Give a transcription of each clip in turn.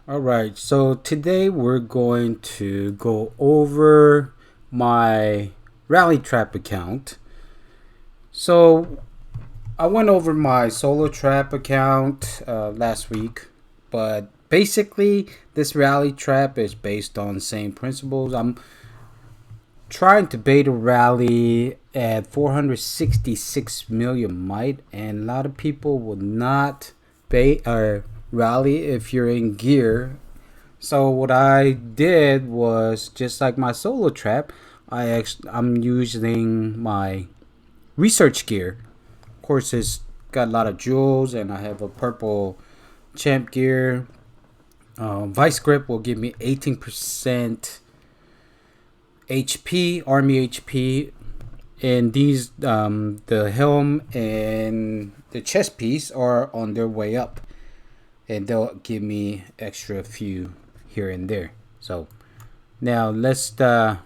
All right, so today we're going to go over my Rally Trap account. So I went over my Solo Trap account last week, but basically this Rally Trap is based on the same principles. I'm trying to bait a rally at 466 million might, and a lot of people will not bait or rally if you're in gear. So what I did was just like my solo trap. I'm using my research gear. Of course, it's got a lot of jewels, and I have a purple champ gear. Vice grip will give me 18% HP, army HP, and these the helm and the chest piece are on their way up, and they'll give me extra few here and there. So now let's as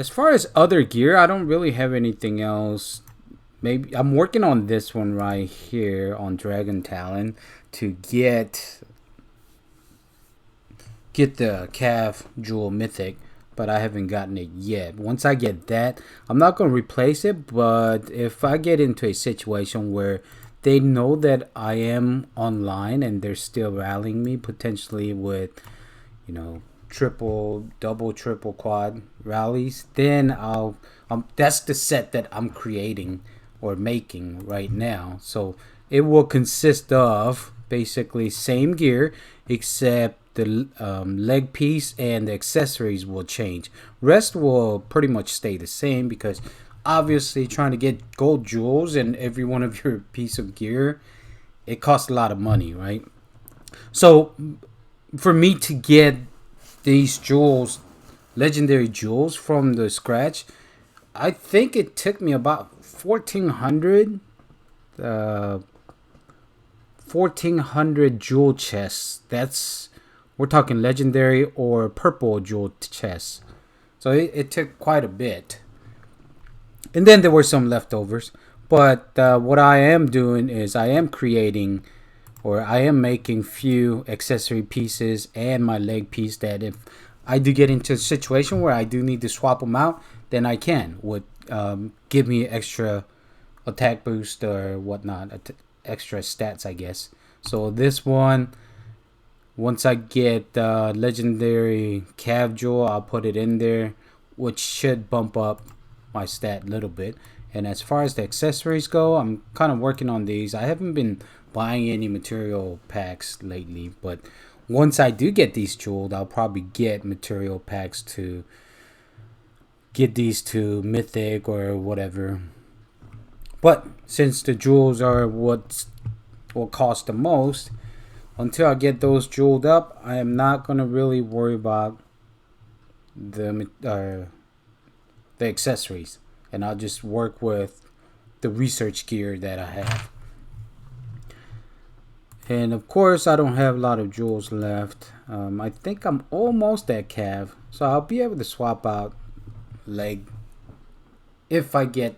far as other gear, I don't really have anything else. Maybe I'm working on this one right here on Dragon Talon to get the calf jewel mythic, but I haven't gotten it yet. Once I get that, I'm not going to replace it, but if I get into a situation where they know that I am online and they're still rallying me, potentially with, you know, triple, double, triple, quad rallies, then that's the set that I'm creating or making right now. So it will consist of basically same gear, except the leg piece and the accessories will change. Rest will pretty much stay the same because obviously trying to get gold jewels in every one of your piece of gear, it costs a lot of money, right? So for me to get these jewels, legendary jewels from the scratch, I think it took me about 1,400 jewel chests. That's, we're talking legendary or purple jewel chests. So it took quite a bit. And then there were some leftovers. But what I am doing is I am creating or I am making few accessory pieces and my leg piece that if I do get into a situation where I do need to swap them out, then I can. Would give me extra attack boost or whatnot, extra stats, I guess. So this one, once I get legendary Cav Jewel, I'll put it in there, which should bump up my stat a little bit. And as far as the accessories go, I'm kind of working on these. I haven't been buying any material packs lately, but once I do get these jeweled, I'll probably get material packs to get these to mythic or whatever. But since the jewels are what will cost the most, until I get those jeweled up, I am not gonna really worry about the accessories, and I'll just work with the research gear that I have. And of course, I don't have a lot of jewels left. I think I'm almost at Cav, so I'll be able to swap out leg if I get,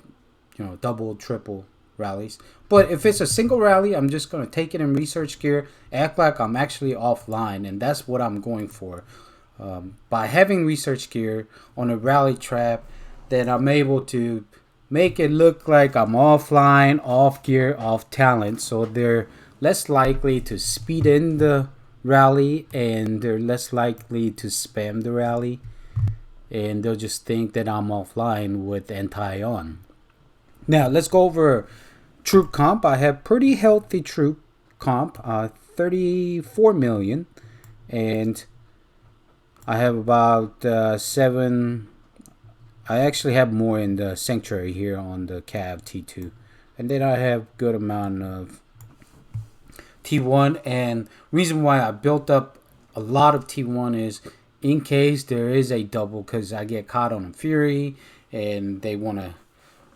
double, triple rallies. But if it's a single rally, I'm just gonna take it in research gear, act like I'm actually offline, and that's what I'm going for. By having research gear on a rally trap, then I'm able to make it look like I'm offline, off gear, off talent, so they're less likely to speed in the rally and they're less likely to spam the rally, and they'll just think that I'm offline with anti on. Now let's go over troop comp. I have pretty healthy troop comp, 34 million, and I have about seven. I actually have more in the sanctuary here on the Cav T2, and then I have good amount of T1. And reason why I built up a lot of T1 is in case there is a double, because I get caught on a Fury and they want to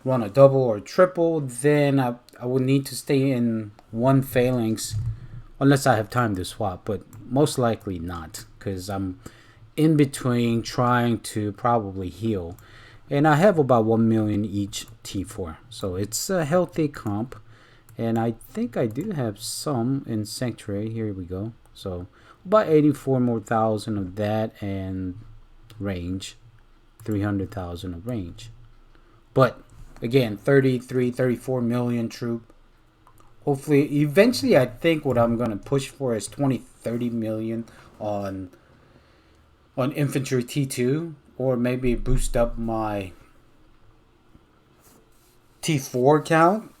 run a double or triple, then I would need to stay in one phalanx unless I have time to swap, but most likely not because I'm in between trying to probably heal. And I have about 1 million each T4, so it's a healthy comp. And I think I do have some in Sanctuary. Here we go. So about 84 more thousand of that and range, 300,000 of range. But again, 33, 34 million troop. Hopefully, eventually, I think what I'm gonna push for is 20, 30 million on infantry T2, or maybe boost up my T4 count.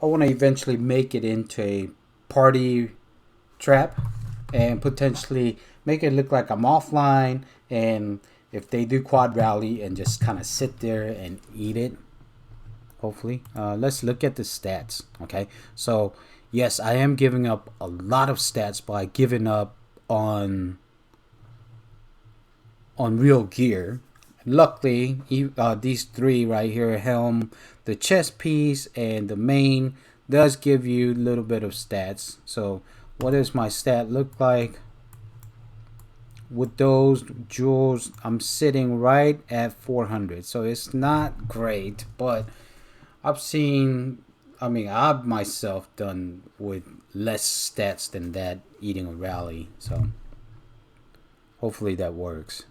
I want to eventually make it into a party trap and potentially make it look like I'm offline, and if they do quad rally and just kind of sit there and eat it, hopefully. Let's look at the stats. Okay, so yes, I am giving up a lot of stats by giving up on real gear. Luckily, these three right here, helm, the chest piece, and the main, does give you a little bit of stats. So what does my stat look like? With those jewels, I'm sitting right at 400. So it's not great, but I've myself done with less stats than that eating a rally. So hopefully that works.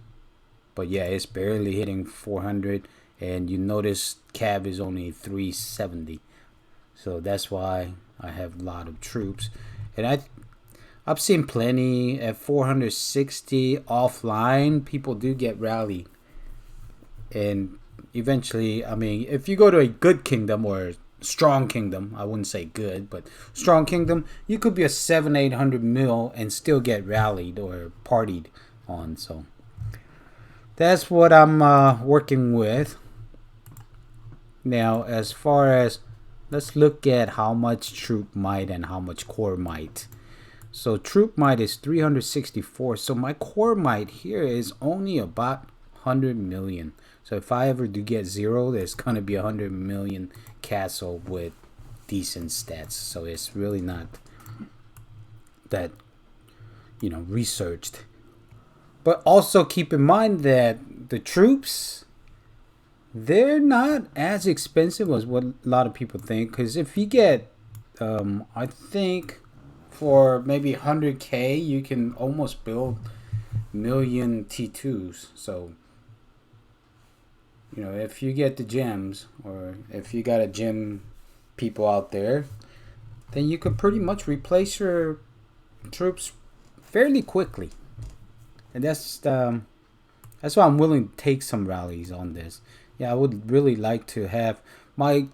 But yeah, it's barely hitting 400, and you notice Cav is only 370. So that's why I have a lot of troops. And I've seen plenty at 460 offline. People do get rally. And eventually, if you go to a good kingdom or strong kingdom, I wouldn't say good, but strong kingdom, you could be a 700-800 mil and still get rallied or partied on. So that's what I'm working with. Now, as far as, let's look at how much troop might and how much core might. So troop might is 364. So my core might here is only about 100 million. So if I ever do get zero, there's going to be 100 million castle with decent stats. So it's really not that, researched. But also keep in mind that the troops, they're not as expensive as what a lot of people think. Because if you get, I think for maybe 100K, you can almost build million T2s. So, if you get the gems, or if you got a gem people out there, then you could pretty much replace your troops fairly quickly. And that's why I'm willing to take some rallies on this. Yeah, I would really like to have my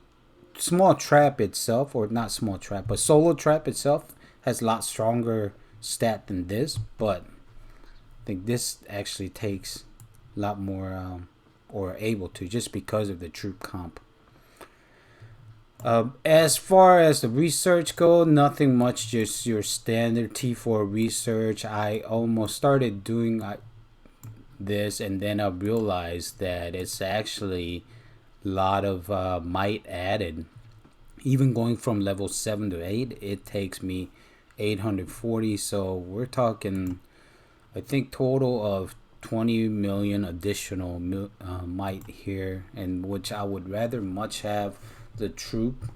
small trap itself, or not small trap, but solo trap itself has a lot stronger stat than this. But I think this actually takes a lot more, or able to, just because of the troop comp. As far as the research go, nothing much, just your standard T4 research. I almost started doing this, and then I realized that it's actually a lot of might added. Even going from level 7 to 8, it takes me 840. So we're talking, I think, total of 20 million additional might here, and which I would rather much have the troop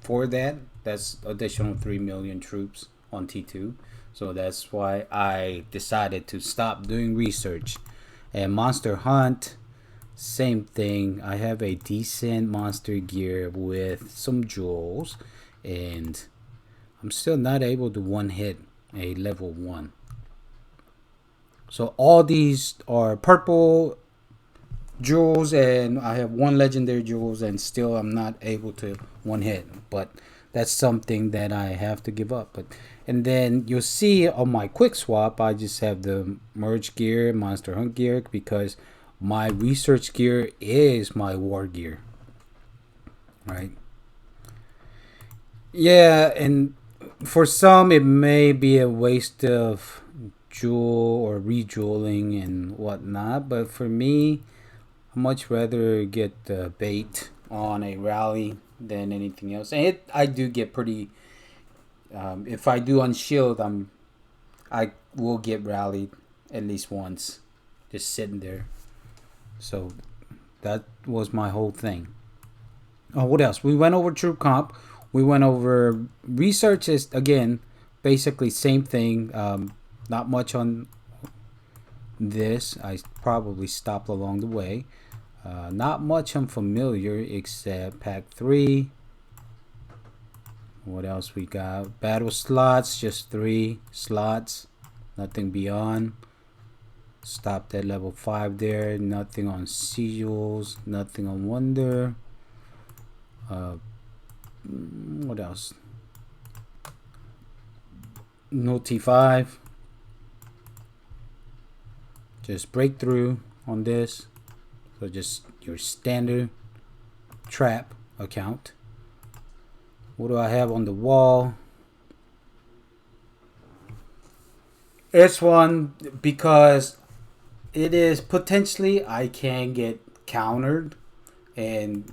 for that. That's additional 3 million troops on T2. So that's why I decided to stop doing research. And Monster Hunt, same thing. I have a decent monster gear with some jewels, and I'm still not able to one hit a level 1. So all these are purple jewels, and I have one legendary jewels, and still I'm not able to one hit. But that's something that I have to give up. And then you'll see on my quick swap, I just have the merge gear, Monster Hunt gear, because my research gear is my war gear, right? Yeah, and for some it may be a waste of jewel or rejeweling and whatnot, but for me, I much rather get the bait on a rally than anything else. And I do get pretty. If I do unshield, I will get rallied at least once, just sitting there. So that was my whole thing. Oh, what else? We went over troop comp. We went over research. Is again basically same thing. Not much on this. I probably stopped along the way. Not much on familiar except pack 3. What else we got? Battle slots, just 3 slots. Nothing beyond. Stopped at level 5 there. Nothing on seals. Nothing on wonder. What else? No T5. Just breakthrough on this. So just your standard trap account. What do I have on the wall? S1, because it is potentially I can get countered, and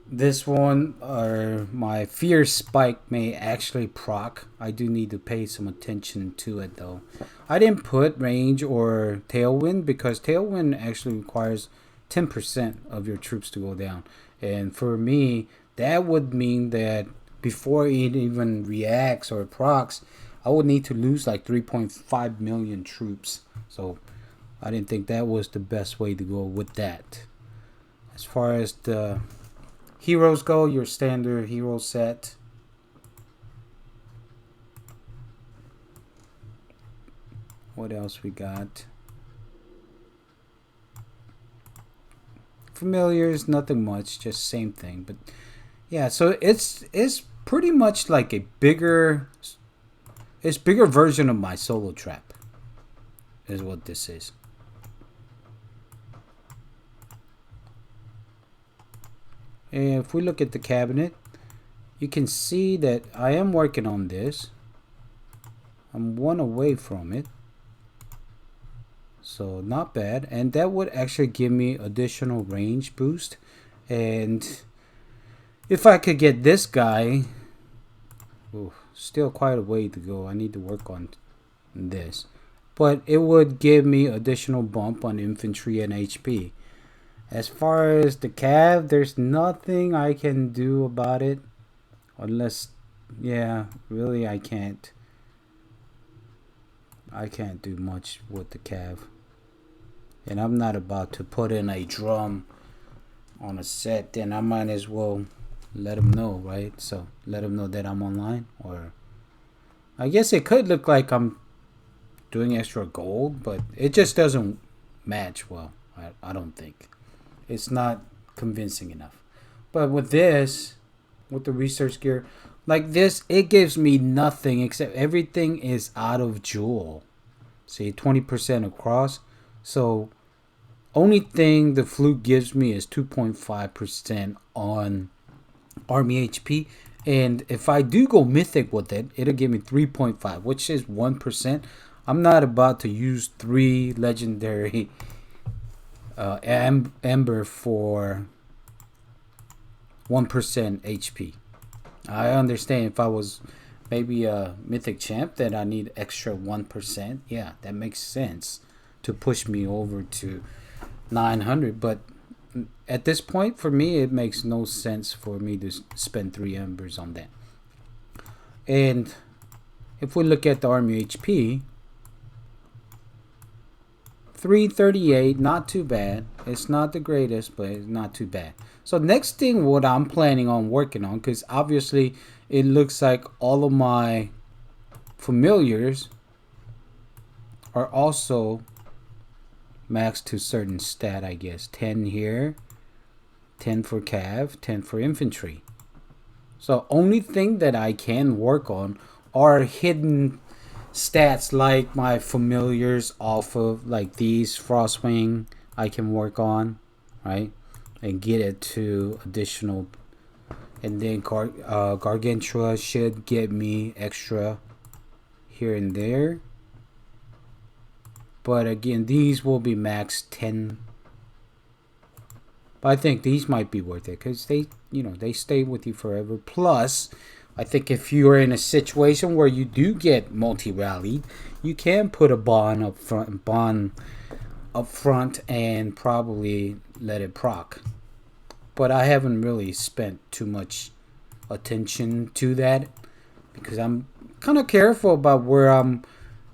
this one or my fear spike may actually proc. I do need to pay some attention to it though. I didn't put range or tailwind because tailwind actually requires 10% of your troops to go down, and for me that would mean that before it even reacts or procs, I would need to lose like 3.5 million troops. So I didn't think that was the best way to go with that. As far as the heroes go, your standard hero set. What else we got? Familiars, nothing much, just same thing. But yeah, so it's pretty much like a bigger version of my solo trap is what this is. And if we look at the cabinet, you can see that I am working on this. I'm 1 away from it. So not bad. And that would actually give me additional range boost. And if I could get this guy, ooh, still quite a way to go. I need to work on this. But it would give me additional bump on infantry and HP. As far as the cav, there's nothing I can do about it. Unless, yeah, really I can't. I can't do much with the cav. And I'm not about to put in a drum on a set. Then I might as well let them know, right? So let them know that I'm online. Or I guess it could look like I'm doing extra gold, but it just doesn't match well. I don't think. It's not convincing enough. But with this, with the research gear, like this, it gives me nothing except everything is out of jewel. See, 20% across. So, only thing the flute gives me is 2.5% on army HP. And if I do go mythic with it, it'll give me 3.5, which is 1%. I'm not about to use 3 legendary Ember for 1% HP. I understand if I was maybe a mythic champ that I need extra 1%. Yeah, that makes sense to push me over to 900. But at this point, for me, it makes no sense for me to spend 3 embers on that. And if we look at the army HP, 338, not too bad. It's not the greatest, but it's not too bad. So next thing what I'm planning on working on, because obviously it looks like all of my familiars are also maxed to certain stat, I guess. 10 here, 10 for cav, 10 for infantry. So only thing that I can work on are hidden stats like my familiars off of like these Frostwing I can work on, right? And get it to additional. And then Gargantua should get me extra here and there. But again, these will be max 10. But I think these might be worth it because they, they stay with you forever. Plus, I think if you're in a situation where you do get multi-rallied, you can put a bond up front and probably let it proc. But I haven't really spent too much attention to that because I'm kind of careful about where I'm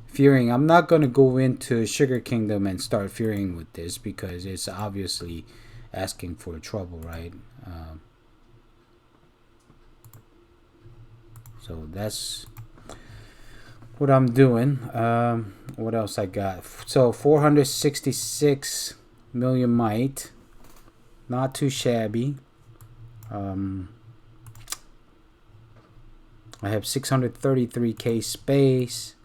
fearing. I'm not gonna go into Sugar Kingdom and start fearing with this because it's obviously asking for trouble, right? So that's what I'm doing. What else I got? So 466 million might, not too shabby. Um, I have 633k space.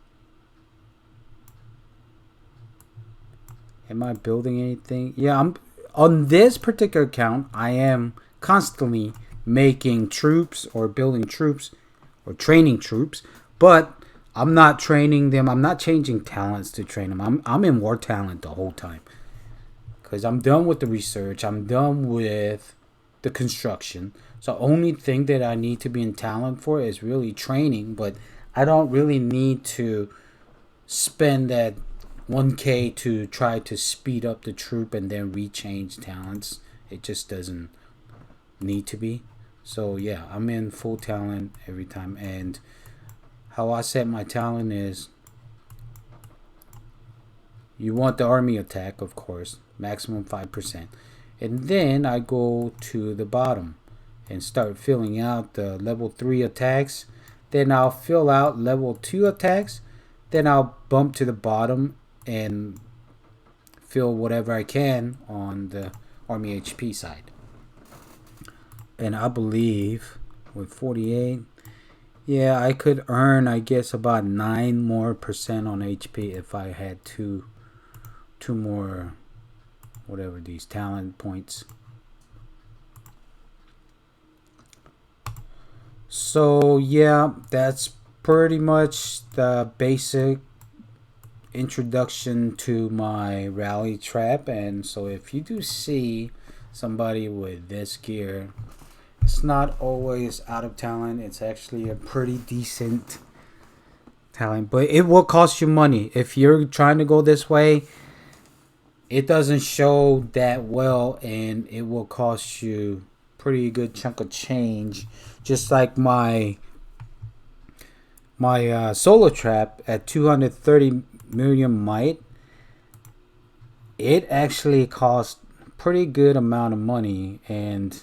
Am I building anything? Yeah, I'm on this particular account. I am constantly making troops or building troops or training troops, but I'm not training them. I'm not changing talents to train them. I'm in war talent the whole time because I'm done with the research. I'm done with the construction. So only thing that I need to be in talent for is really training, but I don't really need to spend that 1k to try to speed up the troop and then rechange talents. It just doesn't need to be. So yeah, I'm in full talent every time, and how I set my talent is you want the army attack, of course, maximum 5%. And then I go to the bottom and start filling out the level 3 attacks. Then I'll fill out level 2 attacks. Then I'll bump to the bottom and fill whatever I can on the army HP side. And I believe with 48, yeah, I could earn, I guess, about 9% more on HP if I had two more, whatever, these talent points. So yeah, that's pretty much the basic introduction to my rally trap. And so if you do see somebody with this gear, it's not always out of talent. It's actually a pretty decent talent, but it will cost you money if you're trying to go this way. It doesn't show that well, and it will cost you pretty good chunk of change. Just like my solo trap at 230 million might, it actually cost pretty good amount of money, and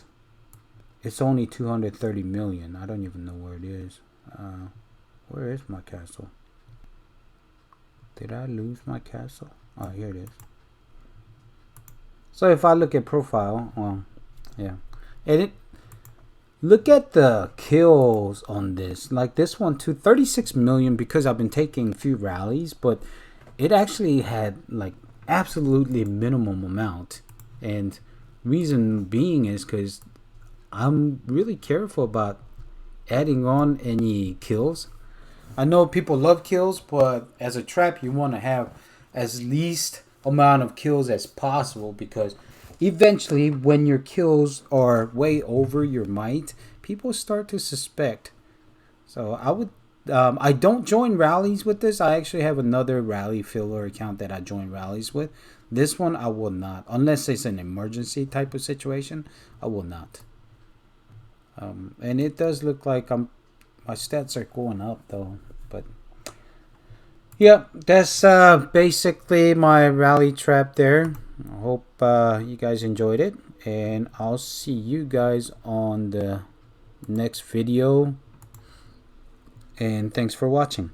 it's only 230 million. I don't even know where it is. Where is my castle? Did I lose my castle? Oh, here it is. So if I look at profile, well, yeah, and it, look at the kills on this. Like this one too, 36 million because I've been taking a few rallies, but it actually had like absolutely minimum amount. And reason being is because I'm really careful about adding on any kills. I know people love kills, but as a trap, you want to have as least amount of kills as possible because eventually, when your kills are way over your might, people start to suspect. So I would. I don't join rallies with this. I actually have another rally filler account that I join rallies with. This one I will not, unless it's an emergency type of situation. I will not. And it does look like my stats are going up though, but yeah, that's basically my rally trap there. I hope you guys enjoyed it, and I'll see you guys on the next video, and thanks for watching.